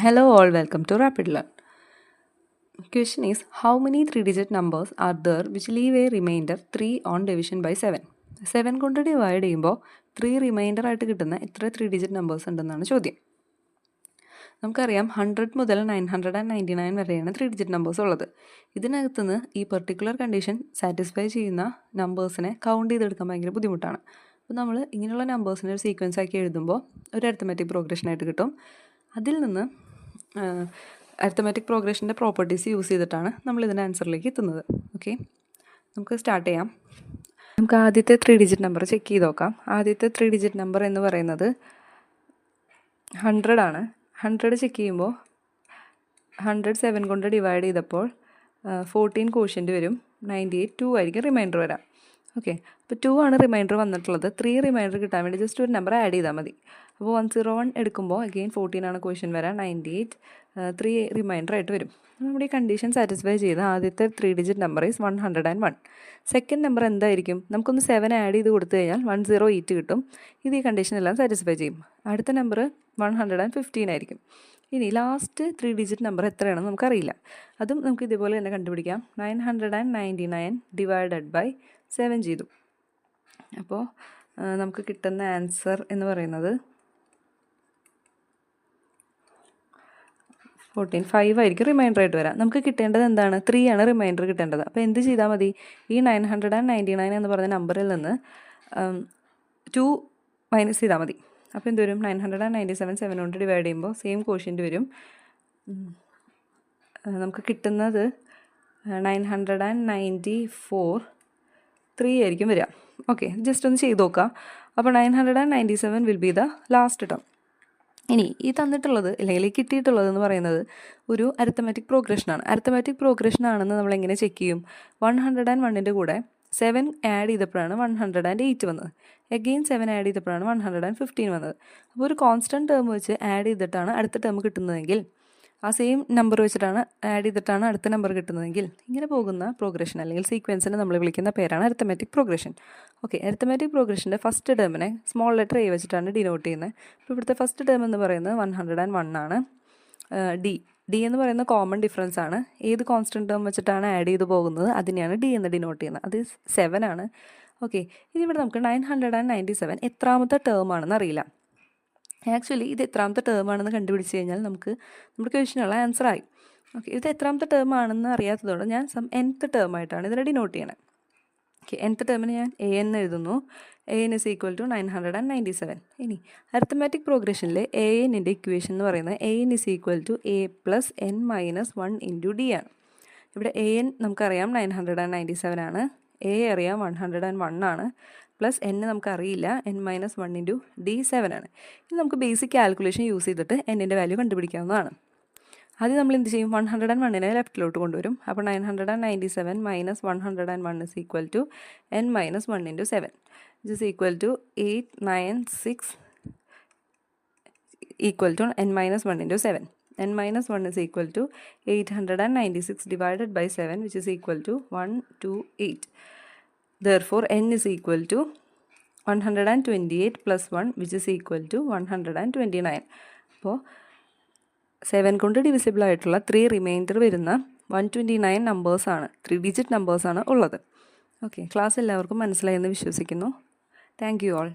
Hello all, welcome to Rapid Learn. Question is, how many 3-digit numbers are there which leave a remainder 3 on division by 7? 7 കൊണ്ട് divide ചെയ്യുമ്പോൾ 3 reminder ആയിട്ട് കിട്ടുന്ന എത്ര 3-digit numbers ഉണ്ടെന്നാണ് ചോദ്യം. നമുക്കറിയാം 100 മുതൽ 999 വരെയാണ് 3-digit നമ്പേഴ്സ് ഉള്ളത്. ഇതിനകത്തുനിന്ന് ഈ പെർട്ടിക്കുലർ കണ്ടീഷൻ സാറ്റിസ്ഫൈ ചെയ്യുന്ന നമ്പേഴ്സിനെ കൗണ്ട് ചെയ്തെടുക്കാൻ ഭയങ്കര ബുദ്ധിമുട്ടാണ്. അപ്പോൾ നമ്മൾ ഇങ്ങനെയുള്ള നമ്പേഴ്സിനെ ഒരു സീക്വൻസ് ആക്കി എഴുതുമ്പോൾ ഒരു അരിത്തമാറ്റിക് പ്രോഗ്രഷനായിട്ട് കിട്ടും. അതിൽ നിന്ന് അരിത്തമാറ്റിക് പ്രോഗ്രഷൻ്റെ പ്രോപ്പർട്ടീസ് യൂസ് ചെയ്തിട്ടാണ് നമ്മൾ ഇതിൻ്റെ ആൻസറിലേക്ക് എത്തുന്നത്. ഓക്കെ, നമുക്ക് സ്റ്റാർട്ട് ചെയ്യാം. നമുക്ക് ആദ്യത്തെ 3-digit നമ്പർ ചെക്ക് ചെയ്ത് നോക്കാം. ആദ്യത്തെ 3-digit നമ്പർ എന്ന് പറയുന്നത് 100 ആണ്. 100 ചെക്ക് ചെയ്യുമ്പോൾ 100 7 കൊണ്ട് ഡിവൈഡ് ചെയ്തപ്പോൾ 14 കോഷ്യൻ്റ് വരും. 98 2 ആയിരിക്കും റിമൈൻഡർ വരാം. ഓക്കെ, അപ്പോൾ 2 ആണ് റിമൈൻഡർ വന്നിട്ടുള്ളത്. 3 റിമൈൻഡർ കിട്ടാൻ വേണ്ടി ജസ്റ്റ് ഒരു നമ്പർ ആഡ് ചെയ്താൽ മതി. അപ്പോൾ 101 എടുക്കുമ്പോൾ അഗെയിൻ 14 ആണ് ക്വസ്റ്റ്യൻ വരാം. 98 3 റിമൈൻഡർ ആയിട്ട് വരും. നമ്മുടെ ഈ കണ്ടീഷൻ സാറ്റിസ്ഫൈ ചെയ്ത ആദ്യത്തെ 3-digit number is 101. Second number എന്തായിരിക്കും? നമുക്കൊന്ന് 7 ആഡ് ചെയ്ത് കൊടുത്തു കഴിഞ്ഞാൽ 108 കിട്ടും. ഇത് ഈ കണ്ടീഷനെല്ലാം സാറ്റിസ്ഫൈ ചെയ്യും. അടുത്ത നമ്പർ 115 ആയിരിക്കും. ഇനി ലാസ്റ്റ് 3-digit നമ്പർ എത്രയാണെന്ന് നമുക്കറിയില്ല. അതും നമുക്ക് ഇതേപോലെ തന്നെ കണ്ടുപിടിക്കാം. 999 ഡിവൈഡഡ് ബൈ 7 ചെയ്തു. അപ്പോൾ നമുക്ക് കിട്ടുന്ന ആൻസർ എന്ന് പറയുന്നത് 5 ആയിരിക്കും റിമൈൻഡർ ആയിട്ട് വരാം. നമുക്ക് കിട്ടേണ്ടത് എന്താണ്? 3 ആണ് റിമൈൻഡർ കിട്ടേണ്ടത്. അപ്പോൾ എന്ത് ചെയ്താൽ മതി? ഈ 999 എന്ന് പറഞ്ഞ നമ്പറിൽ നിന്ന് 2 മൈനസ് ചെയ്താൽ മതി. അപ്പോൾ എന്ത് വരും? 997 7 കൊണ്ട് ഡിവൈഡ് ചെയ്യുമ്പോൾ സെയിം കോഷ്യൻ്റ് വരും. നമുക്ക് കിട്ടുന്നത് 994 3 ആയിരിക്കും വരിക. ഓക്കെ, ജസ്റ്റ് ഒന്ന് ചെയ്ത് നോക്കാം. അപ്പോൾ 997 will be the last term. ഇനി ഈ തന്നിട്ടുള്ളത് അല്ലെങ്കിൽ കിട്ടിയിട്ടുള്ളത് എന്ന് പറയുന്നത് ഒരു അരിത്തമാറ്റിക് പ്രോഗ്രഷനാണ്. അരിത്തമാറ്റിക് പ്രോഗ്രഷൻ ആണെന്ന് നമ്മൾ എങ്ങനെ ചെക്ക് ചെയ്യും? 101ൻ്റെ കൂടെ 7 ആഡ് ചെയ്തപ്പോഴാണ് 108 വന്നത്. അഗെയിൻ 7 ആഡ് ചെയ്തപ്പോഴാണ് 115 വന്നത്. അപ്പോൾ ഒരു കോൺസ്റ്റൻറ്റ് ടേം വെച്ച് ആഡ് ചെയ്തിട്ടാണ് അടുത്ത ടേം കിട്ടുന്നതെങ്കിൽ, ആ സെയിം നമ്പർ വെച്ചിട്ടാണ് ആഡ് ചെയ്തിട്ടാണ് അടുത്ത നമ്പർ കിട്ടുന്നതെങ്കിൽ, ഇങ്ങനെ പോകുന്ന പ്രോഗ്രഷൻ അല്ലെങ്കിൽ സീക്വൻസിനെ നമ്മൾ വിളിക്കുന്ന പേരാണ് അരിത്തമാറ്റിക് പ്രോഗ്രഷൻ. ഓക്കെ, അരിത്തമാറ്റിക് പ്രോഗ്രഷൻ്റെ ഫസ്റ്റ് ടേമിനെ സ്മോൾ ലെറ്റർ എ വെച്ചിട്ടാണ് ഡിനോട്ട് ചെയ്യുന്നത്. ഇപ്പോൾ ഇവിടുത്തെ ഫസ്റ്റ് ടേം എന്ന് പറയുന്നത് 101 ആണ്. ഡി എന്ന് പറയുന്ന കോമൺ ഡിഫറൻസ് ആണ്. ഏത് കോൺസ്റ്റൻറ്റ് ടേം വെച്ചിട്ടാണ് ആഡ് ചെയ്ത് പോകുന്നത് അതിനെയാണ് ഡി എന്ന് ഡിനോട്ട് ചെയ്യുന്നത്. അത് 7 ആണ്. ഓക്കെ, ഇനി ഇവിടെ നമുക്ക് 997 എത്രാമത്തെ ടേം ആണെന്ന് അറിയില്ല. ആക്ച്വലി ഇത് എത്രാമത്തെ ടേം ആണെന്ന് കണ്ടുപിടിച്ച് കഴിഞ്ഞാൽ നമുക്ക് നമ്മുടെ ക്വസ്റ്റിനുള്ള ആൻസർ ആയി. ഓക്കെ, ഇത് എത്രാമത്തെ ടേം ആണെന്ന് അറിയാത്തതുകൊണ്ട് ഞാൻ nth ടേം ആയിട്ടാണ് ഇതിനെ ഡിനോട്ട് ചെയ്യണത്. ഓക്കെ, nth ടേമിന് ഞാൻ a എന്ന് എഴുതുന്നു. an is equal to 997. ഇനി അരിത്തമാറ്റിക് പ്രോഗ്രഷനിൽ an-ൻ്റെ ഇക്വേഷൻ എന്ന് പറയുന്നത് an is equal to a plus n minus 1 into d ആണ്. ഇവിടെ an നമുക്കറിയാം 997 ആണ്, a അറിയാം 101 ആണ്, പ്ലസ് n നമുക്കറിയില്ല n-1 ഇൻറ്റു d 7 ആണ്. ഇനി നമുക്ക് ബേസിക് കാൽക്കുലേഷൻ യൂസ് ചെയ്തിട്ട് n-ൻ്റെ വാല്യൂ കണ്ടുപിടിക്കാവുന്നതാണ്. ആദ്യം നമ്മൾ എന്ത് ചെയ്യും? 101നെ ലെഫ്റ്റിലോട്ട് കൊണ്ടുവരും. അപ്പോൾ 997 minus 101 is equal to n-1 into 7 it is equal to 896 equal to n-1 into 7. n-1 is equal to 896 divided by 7 which is equal to 128. Therefore n is equal to 128 plus 1 which is equal to 129. അപ്പോൾ 7 കൊണ്ട് divisible ആയിട്ടുള്ള 3 reminder വരുന്ന 129 നമ്പേഴ്സാണ്, 3-digit നമ്പേഴ്സാണ് ഉള്ളത്. Okay, class എല്ലാവർക്കും മനസ്സിലായെന്ന് വിശ്വസിക്കുന്നു. Thank you all.